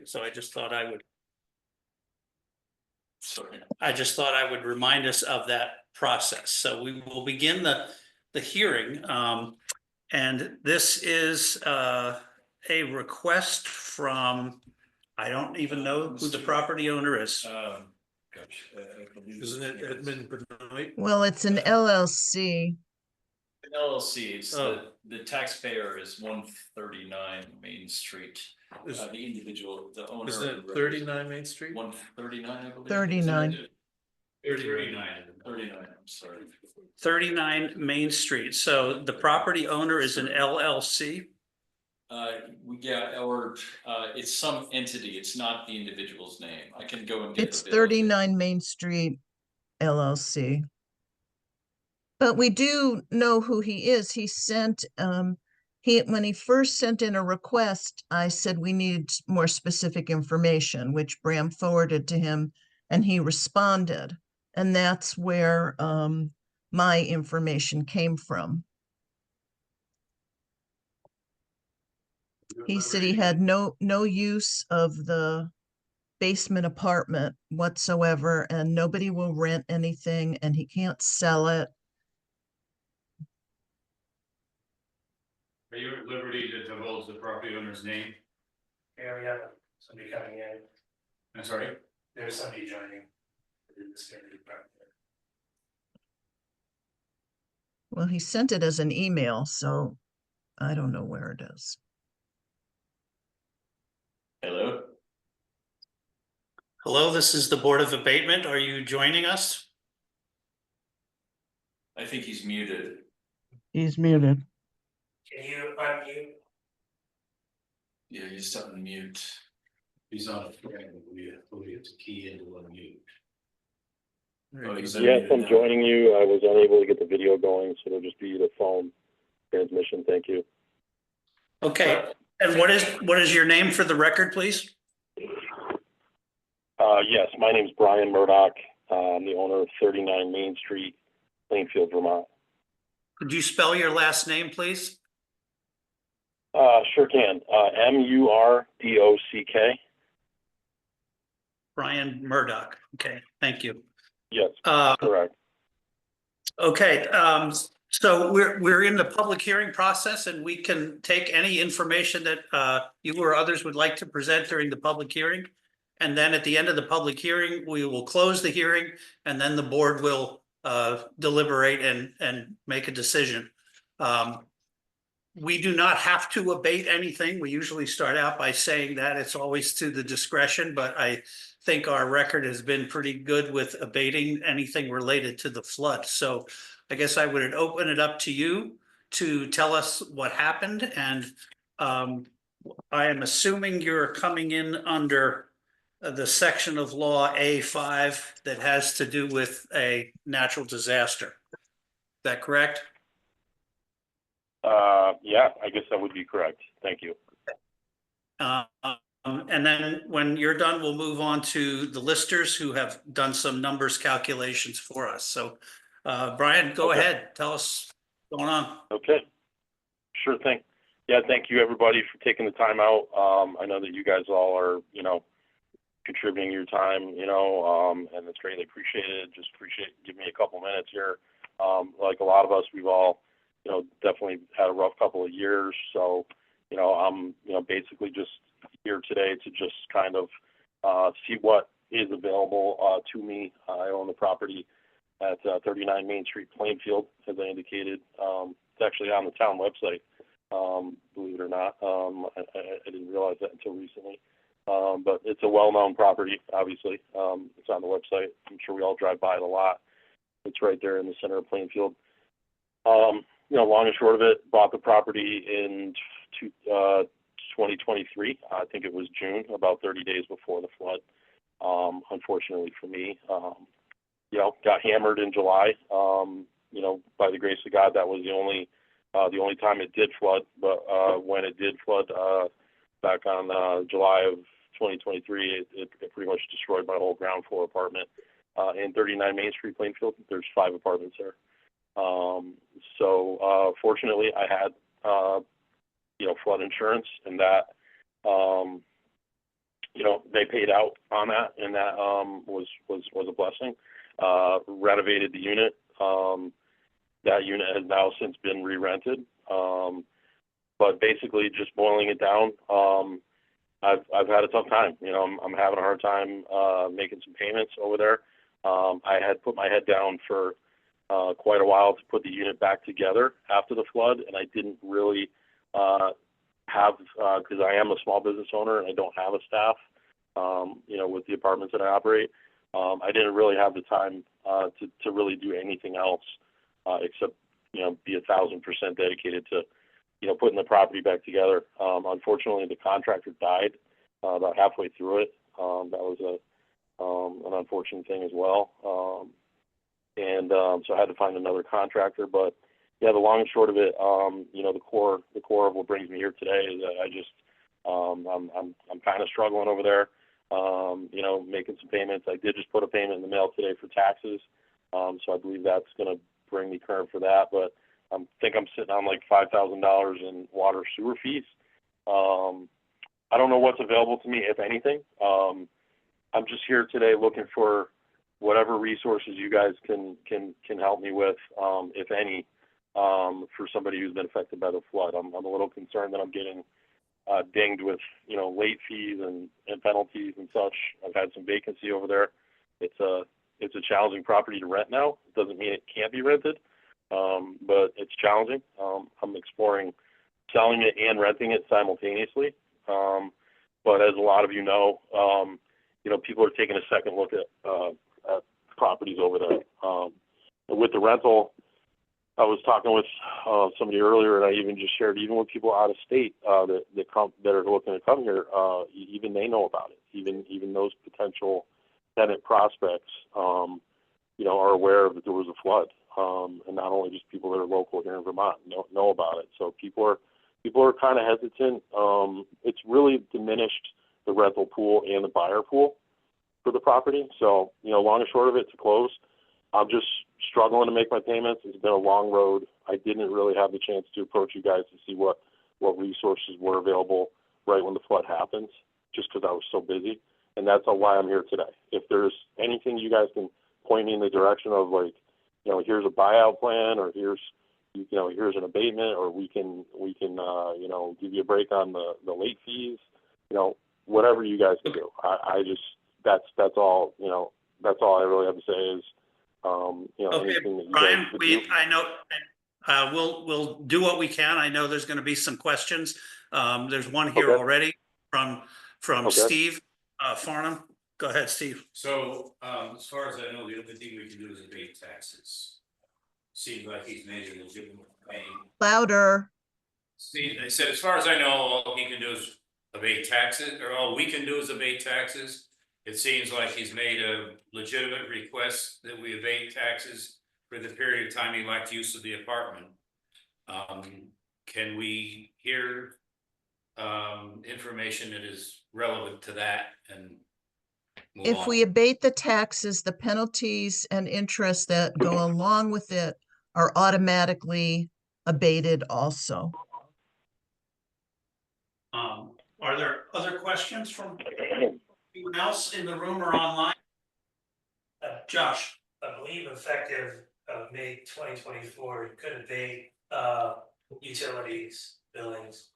So I just thought I would remind us of that process. So we will begin the hearing. And this is a request from, I don't even know who the property owner is. Isn't it Edmund Benoit? Well, it's an LLC. An LLC, it's Oh. the taxpayer is 139 Main Street. The individual, the owner. Isn't it 39 Main Street? 139, I believe. 39. 39, I'm sorry. 39 Main Street. So the property owner is an LLC. Yeah, or it's some entity, it's not the individual's name. I can go and get It's the bill. 39 Main Street LLC. But we do know who he is. He sent, when he first sent in a request, I said we need more specific information, which Bram forwarded to him, and he responded. And that's where my information came from. He said he had no use of the basement apartment whatsoever, and nobody will rent anything, and he can't sell it. Are you at liberty to divulge the property owner's name? Yeah, somebody coming in, I'm sorry? there's somebody joining. Well, he sent it as an email, so I don't know where it is. Hello? Hello, this is the Board of Abatement. Are you joining us? I think he's muted. He's muted. Can you unmute? Yeah, he's on mute. He's on a frame, we have to key into unmute. Oh, he's Yes, unmuted I'm now. joining you. I was unable to get the video going, so it'll just be the phone transmission. Thank you. Okay, and what is your name for the record, please? Yes, my name's Brian Murdoch. I'm the owner of 39 Main Street, Plainfield, Vermont. Could you spell your last name, please? Sure can. Murdock. Brian Murdoch. Okay, thank you. Yes, Uh, correct. Okay, so we're in the public hearing process, and we can take any information that you or others would like to present during the public hearing. And then at the end of the public hearing, we will close the hearing, and then the board will deliberate and make a decision. We do not have to abate anything. We usually start out by saying that it's always to the discretion, but I think our record has been pretty good with abating anything related to the flood. So I guess I would open it up to you to tell us what happened. And I am assuming you're coming in under the section of law A5 that has to do with a natural disaster. Is that correct? Yeah, I guess that would be correct. Thank you. And then when you're done, we'll move on to the listers who have done some numbers calculations for us. So Brian, go ahead. Tell us what's going on. Okay, sure thing. Yeah, thank you everybody for taking the time out. I know that you guys all are, contributing your time, and it's greatly appreciated. Just give me a couple minutes here. Like a lot of us, we've all, definitely had a rough couple of years. So, I'm, basically just here today to just kind of see what is available to me. I own the property at 39 Main Street, Plainfield, as I indicated. It's actually on the town website, believe it or not. I didn't realize that until recently. But it's a well-known property, obviously. It's on the website. I'm sure we all drive by it a lot. It's right there in the center of Plainfield. Long and short of it, bought the property in 2023. I think it was June, about 30 days before the flood. Unfortunately for me, got hammered in July. By the grace of God, that was the only time it did flood. But when it did flood back on July of 2023, it pretty much destroyed my whole ground floor apartment in 39 Main Street, Plainfield. There's 5 apartments there. So fortunately, I had flood insurance, and that you know, they paid out on that, and that was a blessing. Renovated the unit. That unit has now since been re-rented. But basically, just boiling it down, I've had a tough time. You know, I'm having a hard time making some payments over there. I had put my head down for quite a while to put the unit back together after the flood, and I didn't really have, because I am a small business owner and I don't have a staff, you know, with the apartments that I operate. I didn't really have the time to really do anything else except, you know, be 1,000% dedicated to, you know, putting the property back together. Unfortunately, the contractor died about halfway through it. That was an unfortunate thing as well. So I had to find another contractor. But yeah, the long and short of it, you know, the core of what brings me here today is that I just I'm kind of struggling over there. You know, making some payments. I did just put a payment in the mail today for taxes, so I believe that's going to bring me current for that. But I think I'm sitting on like $5,000 in water sewer fees. I don't know what's available to me, if anything. I'm just here today looking for whatever resources you guys can help me with, if any, for somebody who's been affected by the flood. I'm a little concerned that I'm getting dinged with, you know, late fees and penalties and such. I've had some vacancy over there. It's a challenging property to rent now. It doesn't mean it can't be rented, but it's challenging. I'm exploring selling it and renting it simultaneously. But as a lot of you know, people are taking a second look at properties over there. With the rental, I was talking with somebody earlier, and I even just shared, even with people out of state that are looking to come here, even they know about it. Even those potential tenant prospects, are aware that there was a flood, and not only just people that are local here in Vermont know about it. So people are kind of hesitant. It's really diminished the rental pool and the buyer pool for the property. So long and short of it, to close, I'm just struggling to make my payments. It's been a long road. I didn't really have the chance to approach you guys to see what resources were available right when the flood happened, just because I was so busy. And that's why I'm here today. If there's anything you guys can point me in the direction of, like, here's a buyout plan, or here's an abatement, or we can give you a break on the late fees, whatever you guys can do. I just, that's all I really have to say is, Okay, anything that you Brian, guys could do. I know, we'll do what we can. I know there's going to be some questions. There's one here Okay. already from Okay. Steve Farnham. Go ahead, Steve. So, as far as I know, the only thing we can do is abate taxes. Seems like he's made a legitimate claim. Louder. See, I said, as far as I know, all he can do is abate taxes, or all we can do is abate taxes. It seems like he's made a legitimate request that we abate taxes for the period of time he liked use of the apartment. Can we hear information that is relevant to that and move If on? we abate the taxes, the penalties and interest that go along with it are automatically abated also. Are there other questions from anyone else in the room or online? Josh. I believe effective May 2024, you could abate utilities, billings.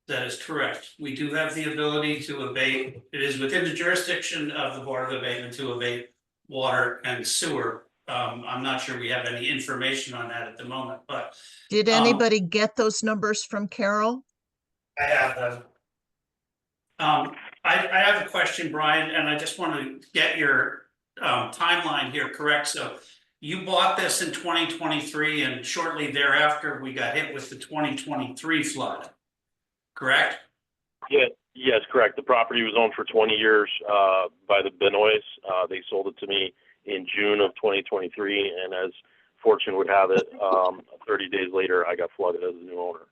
That is correct. We do have the ability to abate. It is within the jurisdiction of the Board of Abatement to abate water and sewer. I'm not sure we have any information on that at the moment, but. Did anybody get those numbers from Carol? I have them. I have a question, Brian, and I just want to get your timeline here correct. So you bought this in 2023, and shortly thereafter, we got hit with the 2023 flood, correct? Yeah, yes, correct. The property was owned for 20 years by the Benoits. They sold it to me in June of 2023, and as fortune would have it, 30 days later, I got flooded as a new owner.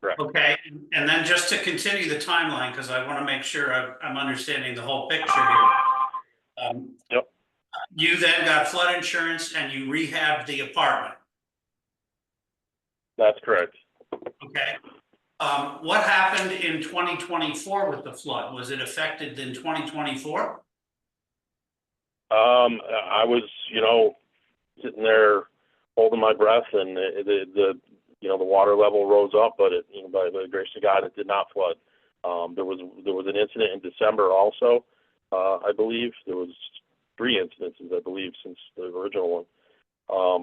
Correct. Okay, and then just to continue the timeline, because I want to make sure I'm understanding the whole picture here. Yep. You then got flood insurance and you rehabbed the apartment. That's correct. Okay. What happened in 2024 with the flood? Was it affected in 2024? I was, sitting there holding my breath, and the water level rose up, but by the grace of God, it did not flood. There was an incident in December also. I believe there was 3 incidences, I believe, since the original one.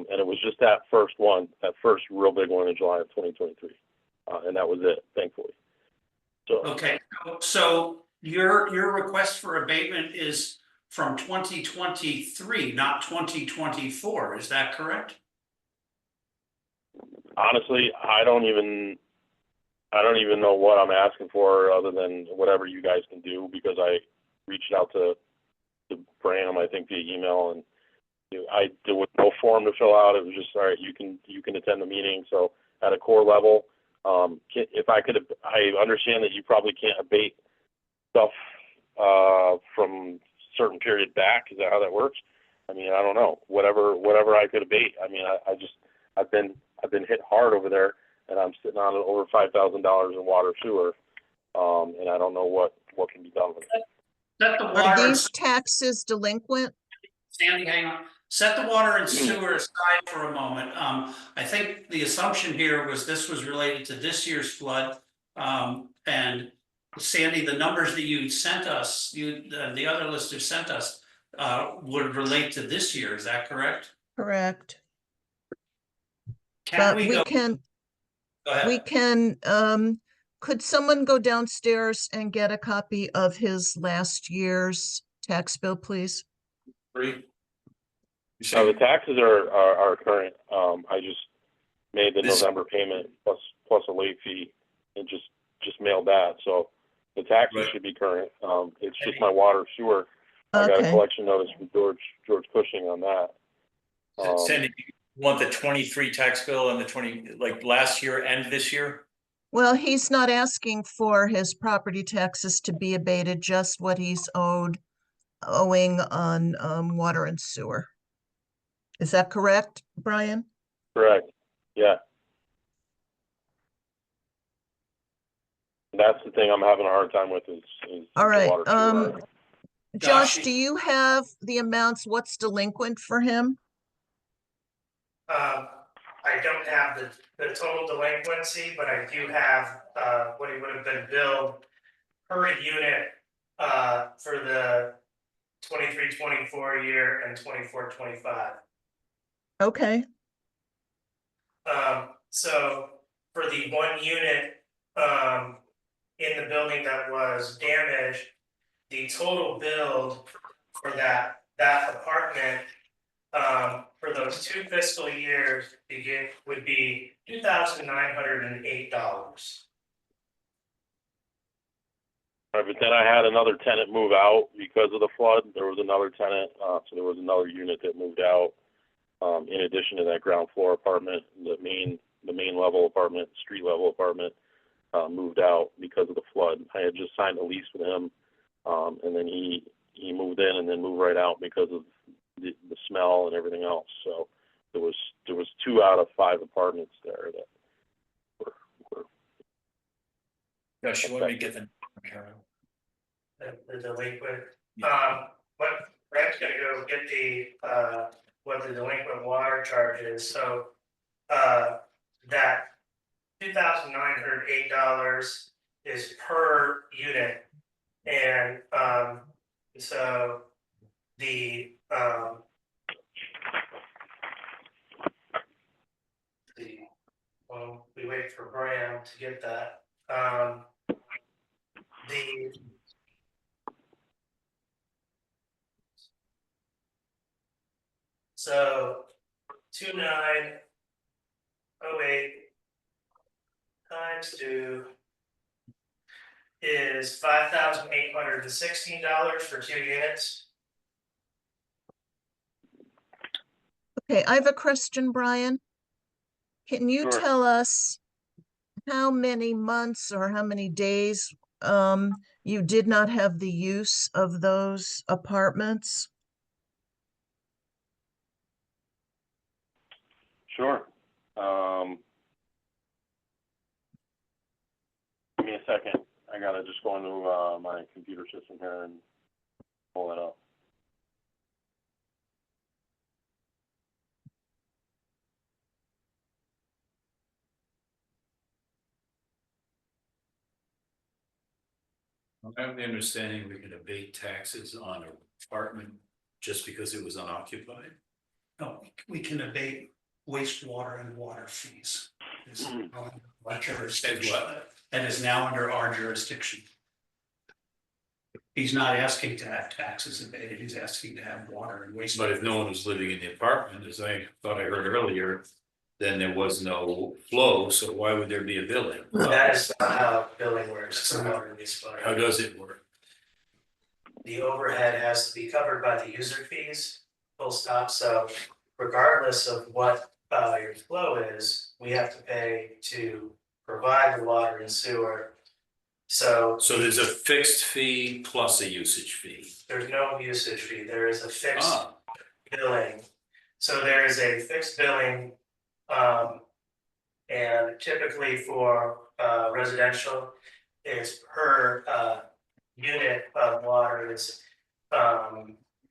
And it was just that first real big one in July of 2023. And that was it, thankfully. So, Okay, so your request for abatement is from 2023, not 2024, is that correct? honestly, I don't even know what I'm asking for other than whatever you guys can do, because I reached out to Bram, I think, via email, and there was no form to fill out. It was just, all right, you can attend the meeting. So at a core level, if I could, I understand that you probably can't abate stuff from certain period back. Is that how that works? I mean, I don't know. Whatever I could abate. I mean, I've been hit hard over there, and I'm sitting on over $5,000 in water sewer, and I don't know what can be done with it. Set the Are water, these taxes delinquent? Sandy, hang on, set the water and sewer aside for a moment. I think the assumption here was this was related to this year's flood. And Sandy, the numbers that you sent us, the other lister sent us, would relate to this year, is that correct? Correct. Can But we we go? can, Go ahead. we can, could someone go downstairs and get a copy of his last year's tax bill, please? Free? You So the say, taxes are current. I just made the This- November payment plus a late fee, and just mailed that. So the taxes Right. should be current. It's just my water sewer. I got a Okay, collection notice from George Cushing on that. Sandy, you want the 23 tax bill and the 20, like last year and this year? well, he's not asking for his property taxes to be abated, just what he's owing on, water and sewer. Is that correct, Brian? Correct. Yeah. That's the thing I'm having a hard time with is All the right, water sewer. Josh, Josh, do you have the amounts, what's delinquent for him? I don't have the total delinquency, but I do have, what he would have been billed per unit, for the 23-24 year and 24-25. Okay, So for the 1 unit, in the building that was damaged, the total bill for that apartment, for those 2 fiscal years would be $2,908. Right, but then I had another tenant move out because of the flood. There was another tenant, so there was another unit that moved out. In addition to that ground floor apartment, the main level apartment, street level apartment, moved out because of the flood. I had just signed a lease with him, and then he moved in and then moved right out because of the smell and everything else. So there was 2 out of 5 apartments there that were Josh, you want me to get the, The delinquent, but Brad's gonna go get the, what the delinquent water charge is, so, that $2,908 is per unit. And, so the, well, we wait for Bram to get that, the so 2908 times 2 is $5,816 for 2 units. okay, I have a question, Brian. Can you Sure. tell us how many months or how many days you did not have the use of those apartments? Sure. Give me a second. I gotta just go into, my computer system here and pull it up. I have the understanding we can abate taxes on an apartment just because it was unoccupied. No, we can abate wastewater and water fees. Is our jurisdiction. As what? That is now under our jurisdiction. He's not asking to have taxes abated, he's asking to have water and wastewater. But if no one was living in the apartment, as I thought I heard earlier, then there was no flow, so why would there be a billing? That is not how billing works, it's not in this part. How does it work? The overhead has to be covered by the user fees, full stop, so regardless of what your flow is, we have to pay to provide the water and sewer. So So there's a fixed fee plus a usage fee. there's no usage fee, there is a fixed Ah, billing. So there is a fixed billing, and typically for residential, it's per unit of water. It's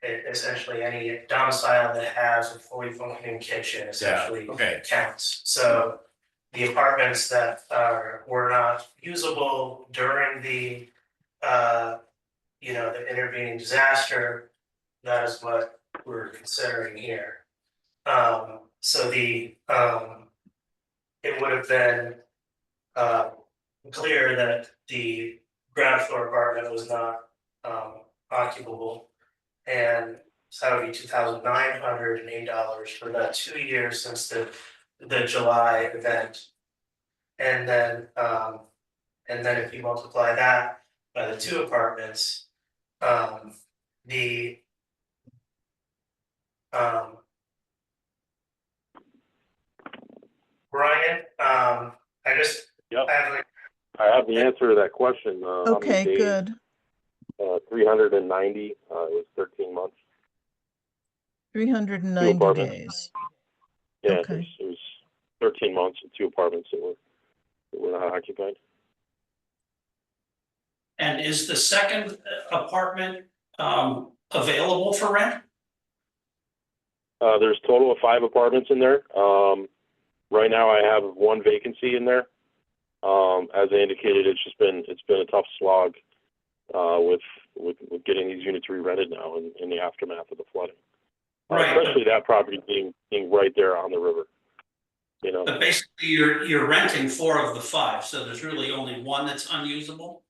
essentially any domicile that has a fully functioning kitchen essentially okay. counts. So the apartments that were not usable during the the intervening disaster, that is what we're considering here. So the it would have been clear that the ground floor apartment was not occupable, and so that would be $2,908 for the 2 years since the July event. And then if you multiply that by the 2 apartments, the Brian, I just Yep. I have like I have the answer to that question. How many Okay, days? good. 390, it was 13 months. 390 apartments. days. Yeah, Okay. it was 13 months and 2 apartments that were not occupied. And is the second apartment available for rent? There's a total of 5 apartments in there. Right now I have 1 vacancy in there. As I indicated, it's been a tough slog with getting these units re-rented now in the aftermath of the flooding. Right. Especially that property being right there on the river. You know. But basically, you're renting 4 of the 5, so there's really only 1 that's unusable?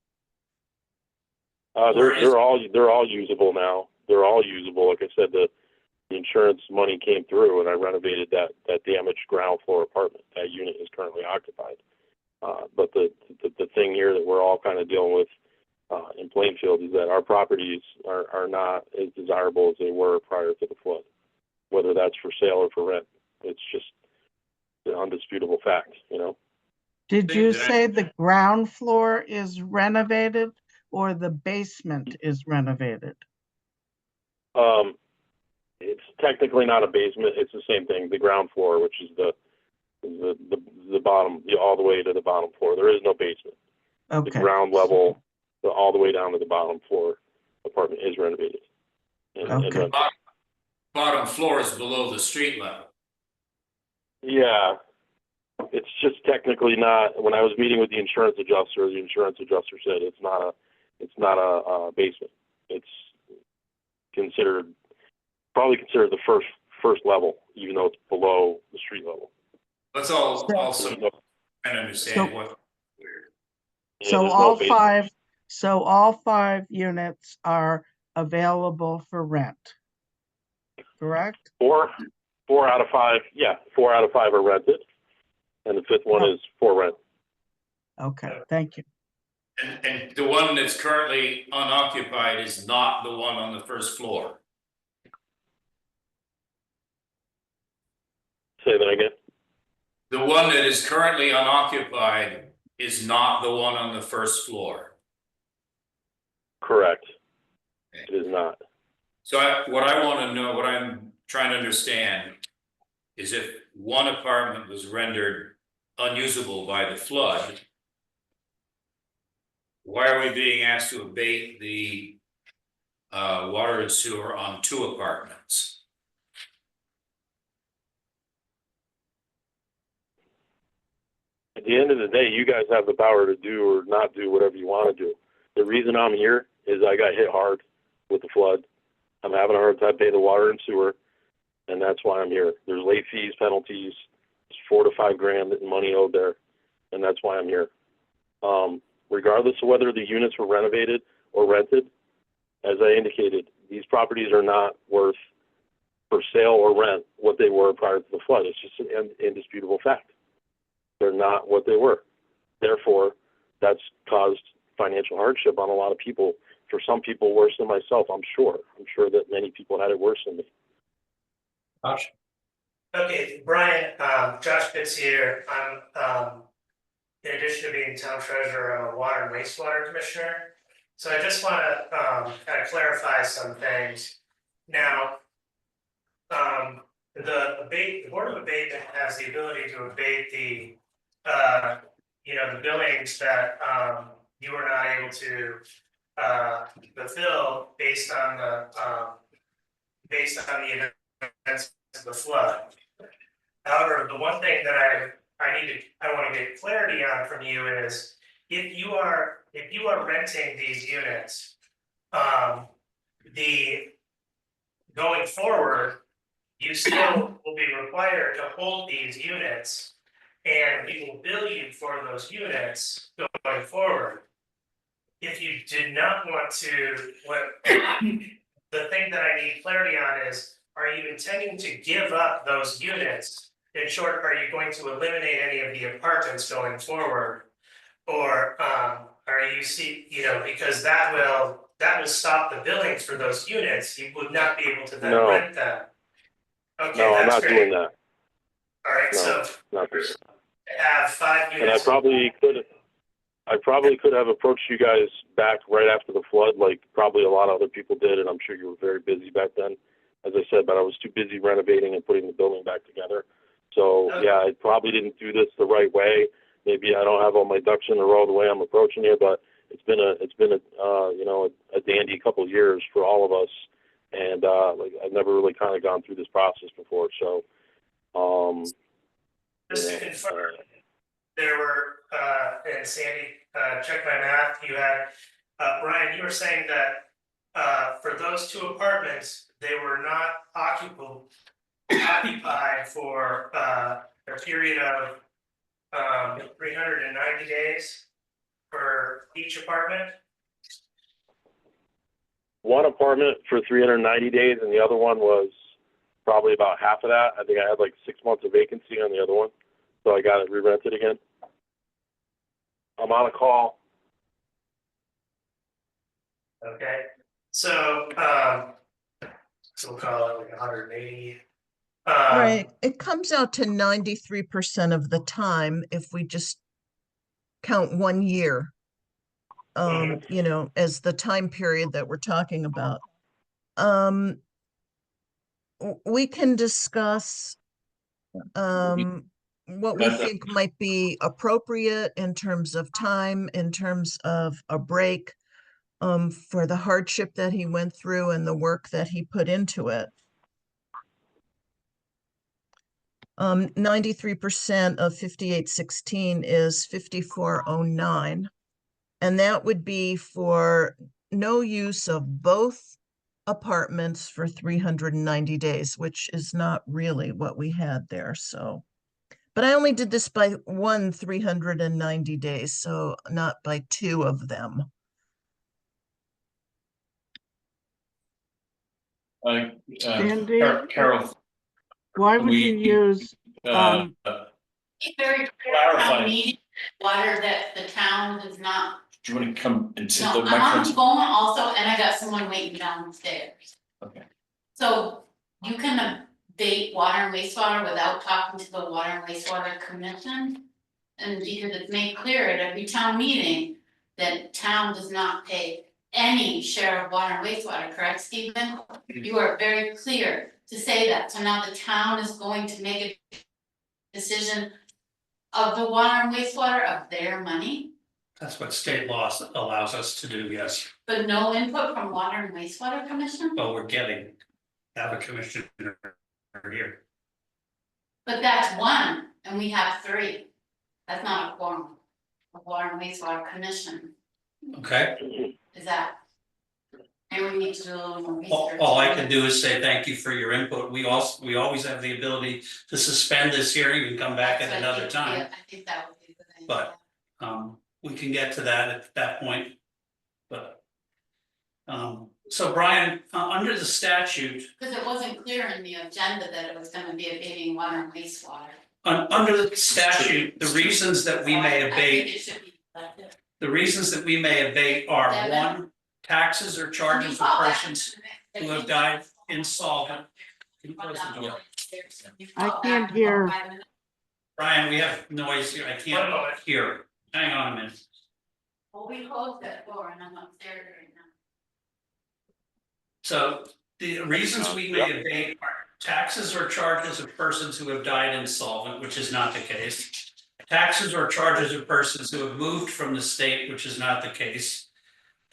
They're all usable now. They're all usable. Like I said, the insurance money came through, and I renovated that damaged ground floor apartment. That unit is currently occupied. But the thing here that we're all kind of dealing with in Plainfield is that our properties are not as desirable as they were prior to the flood. Whether that's for sale or for rent, it's just an undisputable fact. You know. Did you say the ground floor is renovated or the basement is renovated? It's technically not a basement. It's the same thing. The ground floor, which is the bottom, all the way to the bottom floor. There is no basement. Okay. The ground level, all the way down to the bottom floor apartment is renovated. Okay. Bottom floor is below the street level. Yeah, it's just technically not. When I was meeting with the insurance adjuster said it's not a basement. It's probably considered the first level, even though it's below the street level. Let's all also try to understand what. Yeah, So there's no all basement. all 5 units are available for rent, correct? 4 out of 5. Yeah, 4 out of 5 are rented, and the 5th one is for rent. Okay, thank you. And the one that's currently unoccupied is not the one on the first floor. Say that again. The one that is currently unoccupied is not the one on the first floor. Correct. It is not. So what I want to know, what I'm trying to understand is if one apartment was rendered unusable by the flood, why are we being asked to abate the water and sewer on 2 apartments? At the end of the day, you guys have the power to do or not do whatever you want to do. The reason I'm here is I got hit hard with the flood. I'm having a hard time paying the water and sewer, and that's why I'm here. There's late fees, penalties, there's $4 to $5 grand in money owed there, and that's why I'm here. Regardless of whether the units were renovated or rented, as I indicated, these properties are not worth for sale or rent what they were prior to the flood. It's just an indisputable fact. They're not what they were. Therefore, that's caused financial hardship on a lot of people. For some people, worse than myself, I'm sure. I'm sure that many people had it worse than me. Josh? Okay, Brian, Josh Pitts here. I'm, in addition to being town treasurer, I'm a water and wastewater commissioner. So I just want to kind of clarify some things. Now, the Board of Abatement has the ability to abate the, the billings that you were not able to fulfill based on the events of the flood. However, the one thing that I want to get clarity on from you is if you are renting these units, going forward, you still will be required to hold these units, and we will bill you for those units going forward. If you did not want to, the thing that I need clarity on is, are you intending to give up those units? In short, are you going to eliminate any of the apartments going forward? Or are you because that will stop the billings for those units. You would not be able to then rent them. Okay, No, I'm not great. doing that. All right, No, so not doing it. have 5 units. And I probably could have approached you guys back right after the flood, like probably a lot of other people did, and I'm sure you were very busy back then, as I said, but I was too busy renovating and putting the building back together. So Okay. yeah, I probably didn't do this the right way. Maybe I don't have all my ducks in a row the way I'm approaching it, but it's been a dandy couple of years for all of us, and I've never really kind of gone through this process before. So Just to confirm, there were and Sandy, check my math. You had Brian. You were saying that for those 2 apartments, they were not occupied for a period of 390 days for each apartment. one apartment for 390 days, and the other one was probably about half of that. I think I had like 6 months of vacancy on the other one, so I got it re-rented again. I'm on a call. Okay, so we'll call it like 180. Right, it comes out to 93% of the time if we just count 1 year. As the time period that we're talking about. We can discuss what we think might be appropriate in terms of time, in terms of a break, for the hardship that he went through and the work that he put into it. 93% of 5816 is 5409. And that would be for no use of both apartments for 390 days, which is not really what we had there. So, but I only did this by 390 days, so not by 2 of them. Sandy? Carol, Why would you use, It's very clear town clarify. meeting, water that the town does not. Do you want to come and sit No, the I'm on the microphone? phone also, and I got someone waiting downstairs. Okay. So you can abate water and wastewater without talking to the water and wastewater commission. And because it's made clear at every town meeting that town does not pay any share of water and wastewater, correct, Stephen? You are very clear to say that, so now the town is going to make a decision of the water and wastewater of their money. That's what state law allows us to do, yes. But no input from Water and Wastewater Commission? Well, we're have a commissioner here. But that's one, and we have three. That's not a quorum. The Water and Wastewater Commission, Okay, is that? And we need to do a little more research. all I can do is say thank you for your input. We always have the ability to suspend this hearing and come back at So I another think- time. yeah, I think that would be a good idea. But we can get to that at that point. But so Brian, under the statute, Because it wasn't clear in the agenda that it was gonna be abating water and wastewater. under the statute, the reasons that we may I think abate, it should be elected. the reasons that we may abate are Devin? one, taxes or charges of persons who have died insolvent. Can you close the door? I can't hear. Brian, we have noise here. I One can't moment. hear. Hang on a minute. Well, we closed that door and I'm upstairs right now. So the reasons we may abate are taxes or charges of persons who have died insolvent, which is not the case. Taxes or charges of persons who have moved from the state, which is not the case.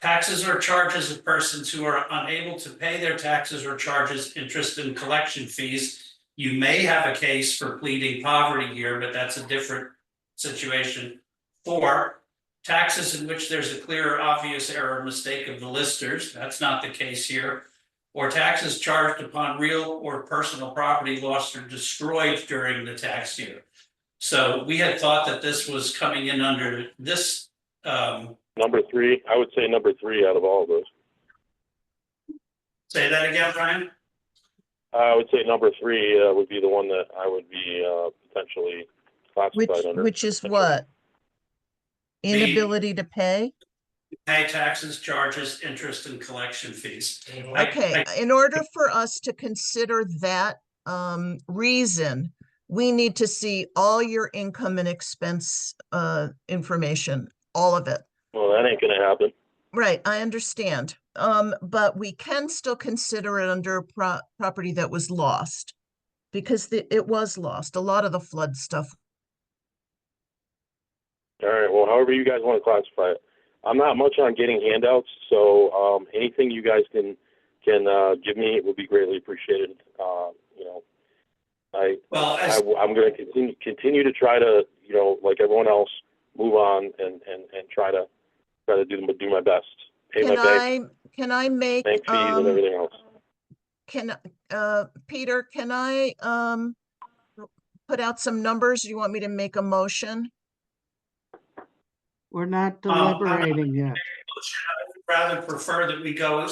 Taxes or charges of persons who are unable to pay their taxes or charges, interest and collection fees. You may have a case for pleading poverty here, but that's a different situation. 4, taxes in which there's a clear or obvious error or mistake of the listers, that's not the case here. Or taxes charged upon real or personal property lost or destroyed during the tax year. So we had thought that this was coming in under this. Number 3, I would say number 3 out of all of those. Say that again, Brian? I would say number 3 would be the one that I would be potentially classified under. Which is what? Inability to pay? Pay taxes, charges, interest and collection fees. Okay, in order for us to consider that reason, we need to see all your income and expense information, all of it. Well, that ain't gonna happen. Right, I understand. But we can still consider it under property that was lost. Because it was lost, a lot of the flood stuff. All right, well, however you guys want to classify it. I'm not much on getting handouts, so anything you guys can give me would be greatly appreciated. You know, I'm going to continue to try to, you know, like everyone else, move on and try to do my best. Pay my bank make, fees and everything else. Peter, can I put out some numbers? You want me to make a motion? We're not deliberating yet. I would rather prefer that we go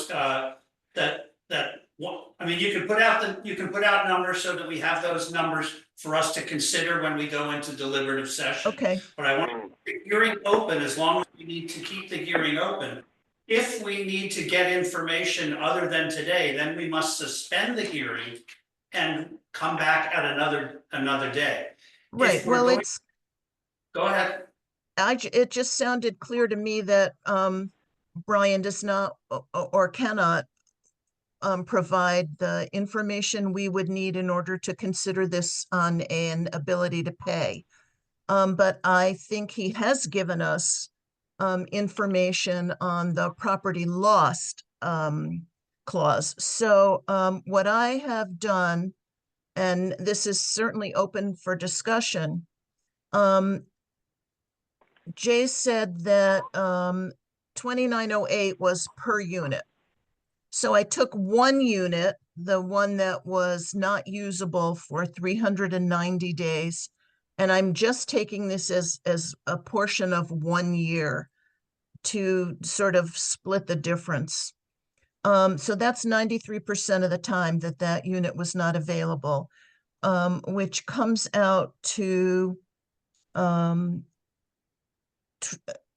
I mean, you can put out numbers so that we have those numbers for us to consider when we go into deliberative session. Okay, But I want to keep the hearing open as long as we need to keep the hearing open. If we need to get information other than today, then we must suspend the hearing and come back at another day. right, we're well, going- it's, Go ahead. it just sounded clear to me that Brian does not or cannot provide the information we would need in order to consider this on an ability to pay. But I think he has given us information on the property lost clause. So what I have done, and this is certainly open for discussion, Jay said that 2908 was per unit. So I took one unit, the one that was not usable for 390 days, and I'm just taking this as a portion of 1 year to sort of split the difference. So that's 93% of the time that unit was not available, which comes out to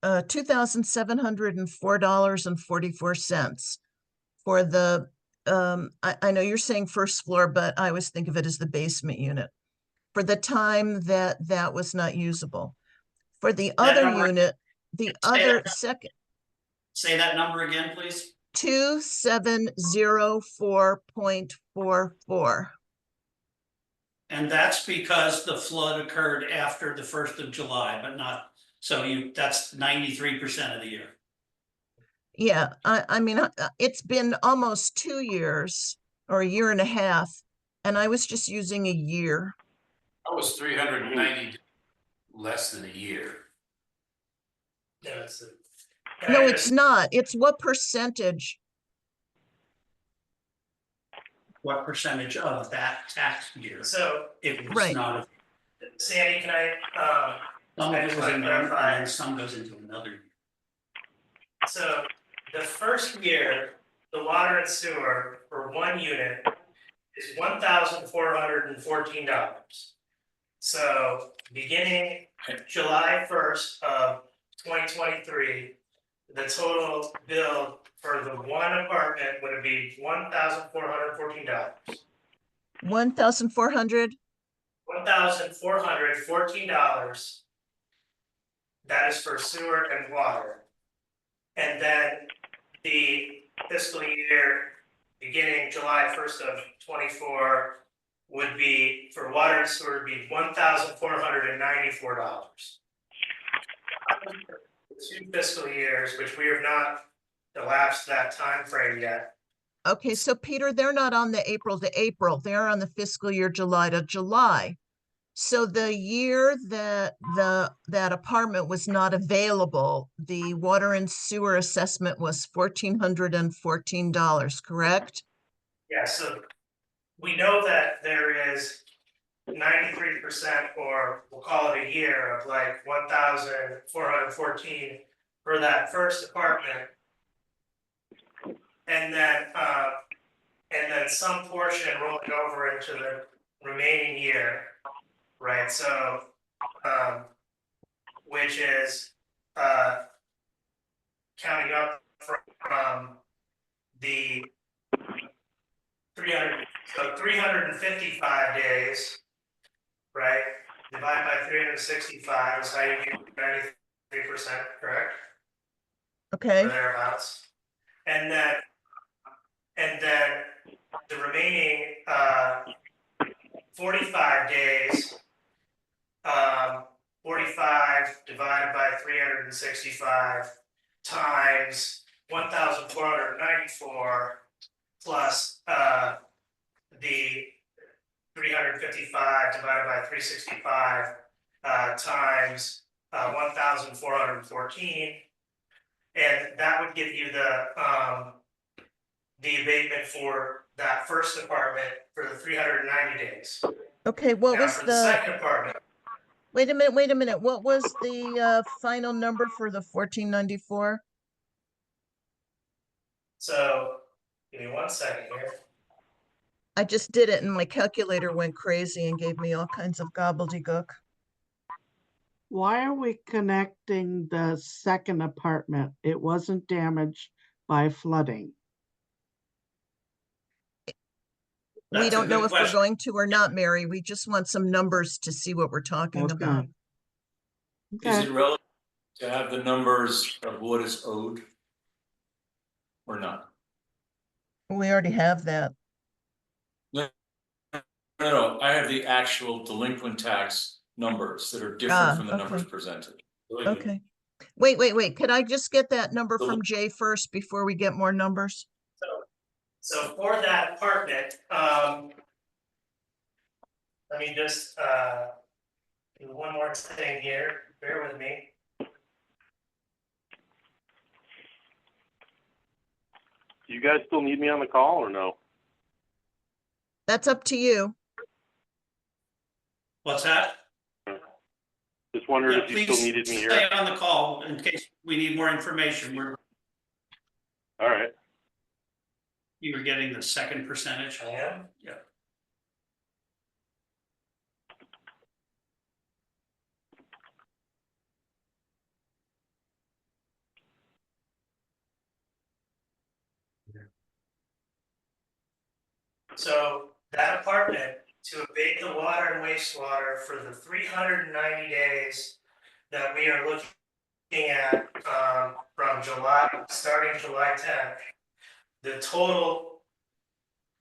$2,704.44 for the, I know you're saying first floor, but I always think of it as the basement unit, for the time that was not usable. For the other number- unit, the other second, Say that number again, please. 2704.44. And that's because the flood occurred after the 1st of July, but not So that's 93% of the year. Yeah, I mean, it's been almost 2 years or a year and a half, and I was just using a year. That was 390 less than a year. Yeah, it's No, it's not. It's what percentage? What percentage of that tax year? So, It was Right. not, Sandy, can I, some I of it just was wanna in one, and clarify. then some goes into another. year. So the first year, the water and sewer for one unit is $1,414. So beginning July 1st of 2023, the total bill for the one apartment would be $1,414. 1,400? $1,414. That is for sewer and water. And then the fiscal year beginning July 1st of 24 would be, for water and sewer, would be $1,494. 2 fiscal years, which we have not elapsed that time frame yet. Okay, so Peter, they're not on the April to April, they're on the fiscal year July to July. So the year that that apartment was not available, the water and sewer assessment was $1,414, correct? Yeah, so we know that there is 93%, or we'll call it a year, of like 1,414 for that first apartment. And then some portion rolling over into the remaining year, right? So, which is counting up from the 355 days, right? Divided by 365 is how you get 93%, correct? Okay, Or thereabouts. And then the remaining 45 days, 45 divided by 365 times 1,494 plus the 355 divided by 365 times 1,414, and that would give you the abatement for that first apartment for the 390 days. okay, what Now, was for the, second apartment, wait a minute, what was the final number for the 1494? so give me 1 second here. I just did it and my calculator went crazy and gave me all kinds of gobbledygook. Why are we connecting the second apartment? It wasn't damaged by flooding. We That's a don't know good if we're question. going to or not, Mary. We just want some numbers to see what we're talking about. Okay. Is Okay. it relevant to have the numbers of what is owed? Or not? We already have that. No, I have the actual delinquent tax numbers that are Ah, different from the numbers okay. presented. Okay. Wait. Could I just get that number The- from Jay first before we get more numbers? So for that apartment, let me just do one more thing here. Bear with me. Do you guys still need me on the call or no? That's up to you. What's that? Just wondered Yeah, if you still please needed me here. stay on the call in case we need more information. All right. You were getting the second percentage? I am. Yeah. So that apartment, to abate the water and wastewater for the 390 days that we are looking at from July, starting July 10th, the total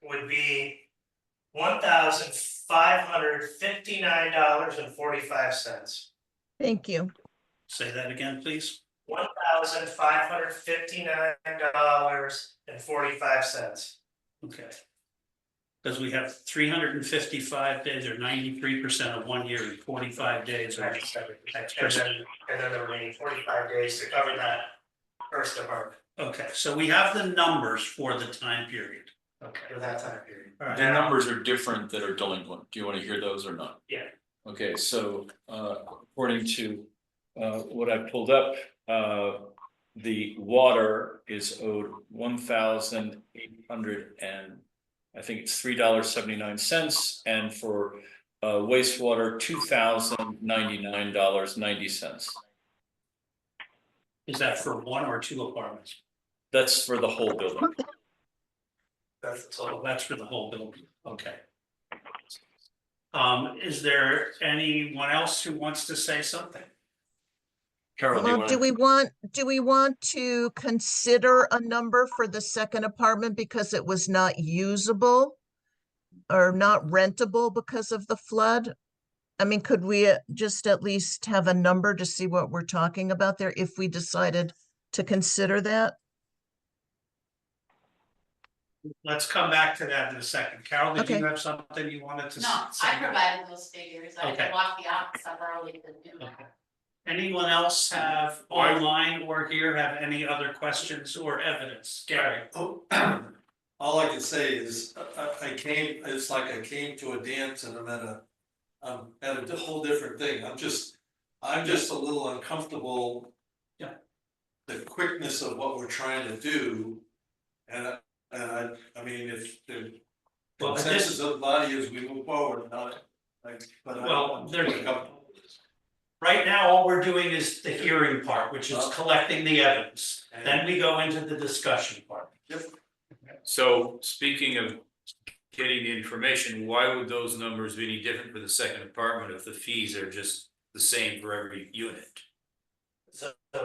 would be $1,559.45. Thank you. Say that again, please. $1,559.45. Okay. Because we have 355 days or 93% of 1 year and 45 days. Or And then the remaining 45 days to cover that first apartment Okay, so we have the numbers for the time period. Okay. for that time period. All right. The numbers are different that are delinquent. Do you want to hear those or not? Yeah. Okay, so according to what I pulled up, the water is owed $1,800 and I think it's $3.79, and for wastewater $2,099.90. Is that for 1 or 2 apartments? That's for the whole building. That's the So total. that's for the whole building, okay. Is there anyone else who wants to say something? Carol, do you Well, want do we want to consider a number for the second apartment because it was not usable? Or not rentable because of the flood? I mean, could we just at least have a number to see what we're talking about there if we decided to consider that? Let's come back to that in a second. Carol, did Okay. you have something you wanted to No, say? I provided those figures, I Okay. walked the office up early to do that. Okay. Anyone else have online or here have any other questions or evidence? Gary? Oh, all I can say is, I came, it's like I came to a dance and I'm at a whole different thing. I'm just a little uncomfortable. Yeah. The quickness of what we're trying to do. And I mean, if the Well, consensus of the body is we move forward, but Well, I'm there's- uncomfortable with this. Right now, all we're doing is the hearing part, which is collecting the evidence. And- Then we go into the discussion part. So speaking of getting the information, why would those numbers be any different for the second apartment if the fees are just the same for every unit?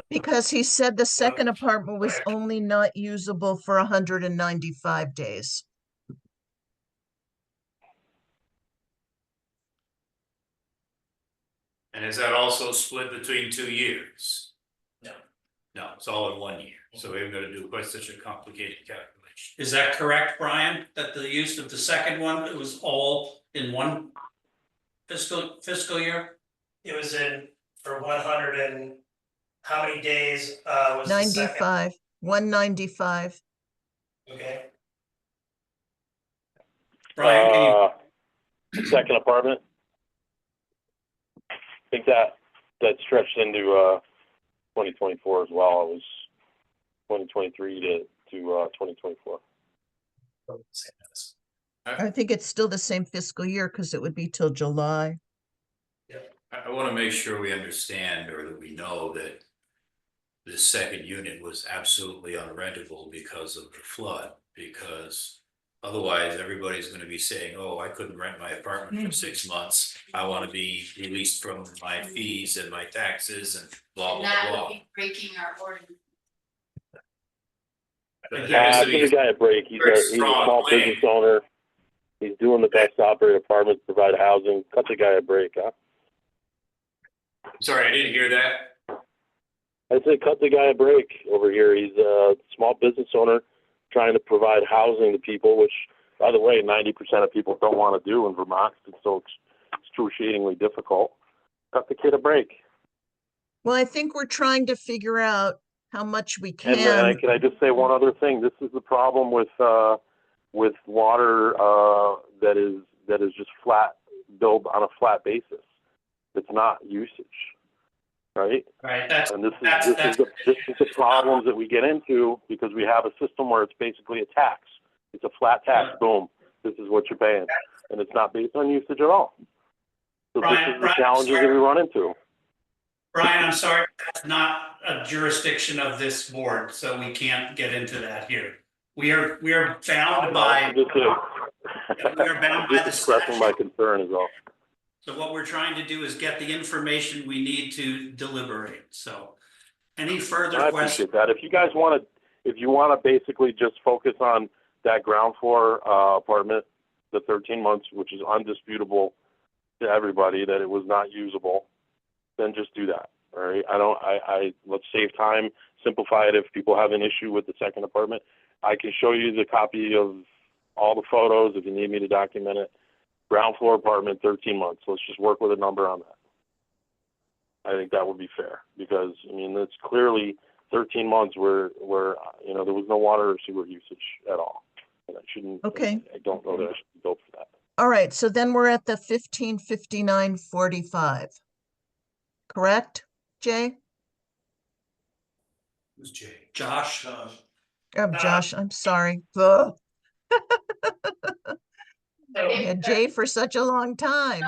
Because he said the second apartment was okay. only not usable for 195 days. And is that also split between 2 years? No. No, it's all in 1 year, so we're gonna do quite such a complicated calculation. Is that correct, Brian? That the use of the second one, it was all in one fiscal year? It was in for 100 and how many days was the second? 95, 195. Okay, Brian, can you? Second apartment. I think that stretched into 2024 as well. It was 2023 to 2024. I think it's still the same fiscal year because it would be till July. I wanna make sure we understand or that we know that this second unit was absolutely unrentable because of the flood, because otherwise everybody's gonna be saying, oh, I couldn't rent my apartment for 6 months. I wanna be released from my fees and my taxes and blah, And blah, that blah. would be breaking our ordinance. But Again, has to Give be- the guy a break. He's very a strong small plan. business owner. He's doing the best to operate apartments, provide housing. Cut the guy a break, huh? Sorry, I didn't hear that. I say cut the guy a break over here. He's a small business owner trying to provide housing to people, which, by the way, 90% of people don't want to do in Vermont. It's so excruciatingly difficult. Cut the kid a break. Well, I think we're trying to figure out how much we And can. can I just say one other thing? This is the problem with water that is just flat, billed on a flat basis. It's not usage, right? Right, that's, And this That's- is the problems that we get into because we have a system where it's basically a tax. It's a flat tax. Boom. This is what you're paying, and it's not based on usage at all. So Brian, this is the Brian, challenges sorry. that we run into. Brian, I'm sorry, that's not a jurisdiction of this board, so we can't get into that here. We are bound by, I'm just, we are bound by just the expressing my statute. concern is all. So what we're trying to do is get the information we need to deliberate, so. Any further I questions? appreciate that. If you want to basically just focus on that ground floor apartment, the 13 months, which is undisputable to everybody that it was not usable, then just do that. All right, let's save time, simplify it. If people have an issue with the second apartment, I can show you the copy of all the photos if you need me to document it. Ground floor apartment, 13 months. Let's just work with a number on that. I think that would be fair because, I mean, it's clearly 13 months where you know, there was no water or sewer usage at all. And I shouldn't, Okay. I don't know that I should go for that. All right, so then we're at the 1559.45. Correct, Jay? Who's Jay? Josh? Josh, I'm sorry. Ugh, I Okay, had Jay for such a long time.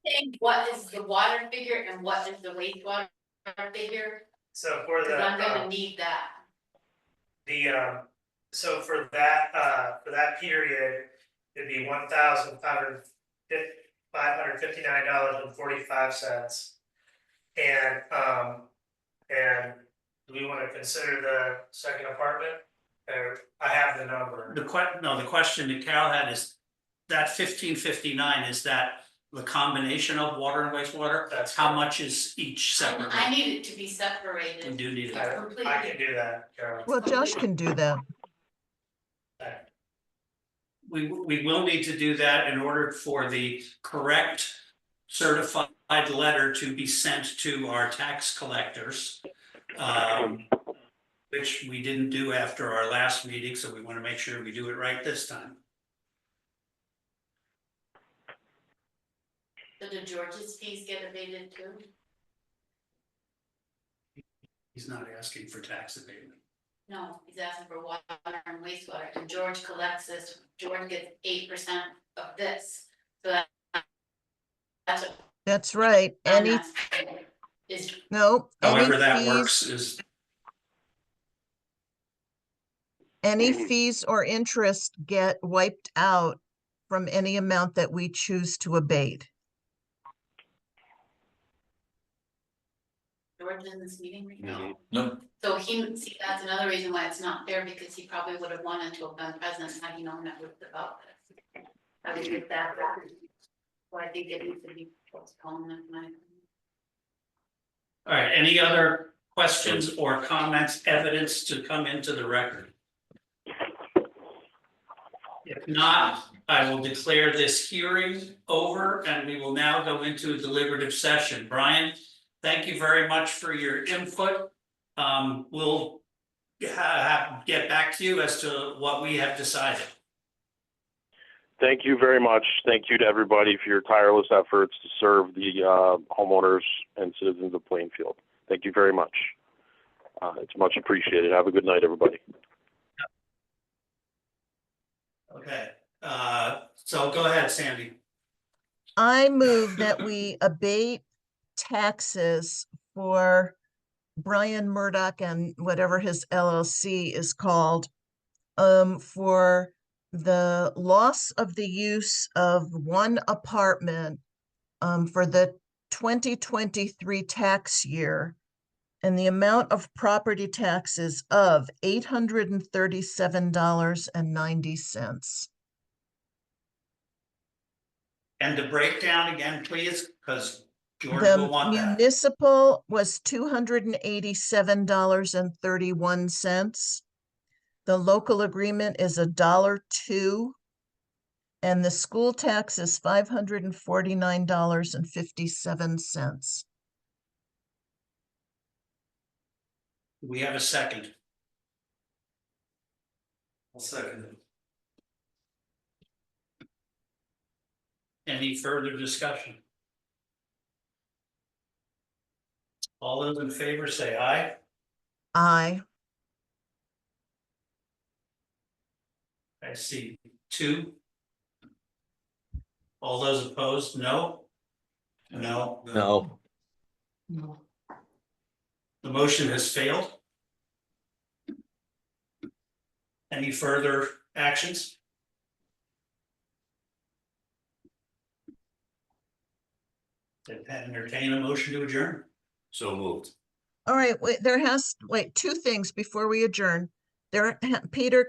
saying what is the water figure and what is the wastewater figure? So for Cause I'm the, gonna need that. so for that period, it'd be $1,559.45. And do we wanna consider the second apartment? Or I have the number. The question that Carol had is that 1559, is that the combination of water and wastewater? That's How correct. much is each I separately? need it to be separated. We do need it. I Completely. can do that, Carol. Well, Josh can do that. We will need to do that in order for the correct certified letter to be sent to our tax collectors. Which we didn't do after our last meeting, so we want to make sure we do it right this time. So the George's fees get abated too? He's not asking for tax abatement. No, he's asking for water and wastewater, and George collects this, George gets 8% of this, so that's what. That's right. Any, Is, no, However any that works fees, is, any fees or interest get wiped out from any amount that we choose to abate. George in this meeting right Mhm. now? No, So see, that's another reason why it's not fair, because he probably would have wanted to have been present had he known that was about this. I would get that, so I think it needs to be postponed, in my opinion. all right, any other questions or comments, evidence to come into the record? If not, I will declare this hearing over and we will now go into a deliberative session. Brian, thank you very much for your input. We'll get back to you as to what we have decided. Thank you very much. Thank you to everybody for your tireless efforts to serve the homeowners and citizens of Plainfield. Thank you very much. It's much appreciated. Have a good night, everybody. Okay, so go ahead, Sandy. I move that we abate taxes for Brian Murdoch and whatever his LLC is called, for the loss of the use of one apartment, for the 2023 tax year, and the amount of property taxes of $837.90. And the breakdown again, please, because George The will want that. municipal was $287.31. The local agreement is $1.02. And the school tax is $549.57. We have a second. I'll second it. Any further discussion? All those in favor say aye. Aye. I see 2. All those opposed, no? No. no, The motion has failed. Any further actions? Entertain a motion to adjourn. So moved. All right, wait, wait, 2 things before we adjourn. Peter,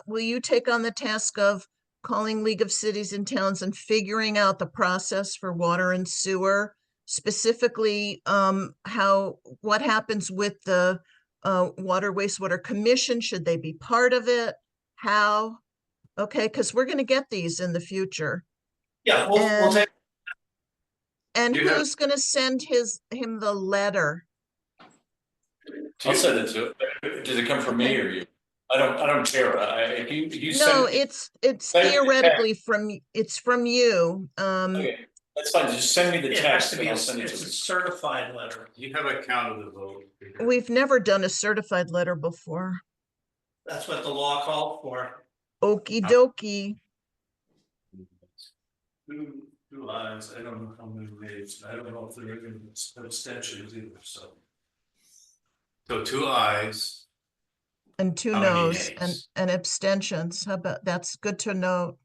will you take on the task of calling League of Cities and Towns and figuring out the process for water and sewer specifically, what happens with the Water Wastewater Commission? Should they be part of it? How? Okay, because we're gonna get these in the future. Yeah, we'll And- take, And You have- who's gonna send him the letter? I'll send it to, does it come from me or you? I don't care, if you No, send. it's Send it to theoretically it's from you. Okay, that's fine, just send me the it has text to and be, I'll send it it's to a you. certified letter. You have a count of the vote. We've never done a certified letter before. That's what the law called for. Okey dokey. Two eyes, I don't know how many waves, I don't know if there are any abstentions either, so. So 2 ayes, And two How many no's nays? and abstentions. How about, that's good to know.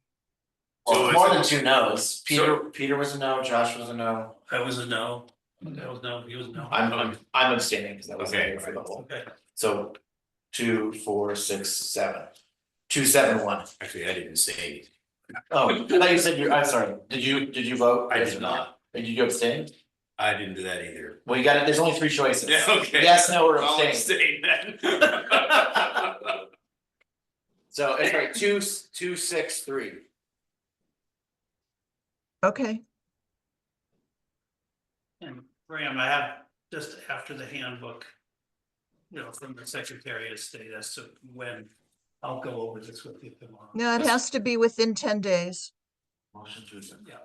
So Well, is more it- than 2 no's. Peter was a no, Josh was a no. I was a no. That was no, he was no. I'm abstaining because I wasn't Okay. here for the whole. Okay. So 2, 4, 6, 7. 2, 7, 1. actually, I didn't say anything. Oh, I thought you said I'm sorry. Did you vote? I Yes did or no? not. Or did you abstain? I didn't do that either. Well, you got it. There's only 3 choices. Yeah, okay. Yes, no, or I'll abstain. abstain then. So it's right. 2, 6, 3. Okay, And Graham, I have just after the handbook, you know, from the Secretary of State as to when I'll go over this with you tomorrow. no, it has to be within 10 days. Motion to accept. Yeah.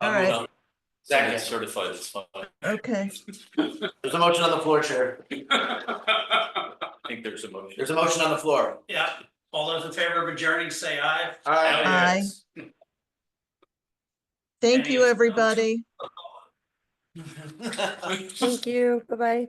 All right, Second. Certified, it's fine. okay. There's a motion on the floor, Chair. I think there's a motion. There's a motion on the floor. Yeah, all those in favor of adjourning, say aye. Aye. Thank Any you, opposed? everybody. Thank you. Bye-bye.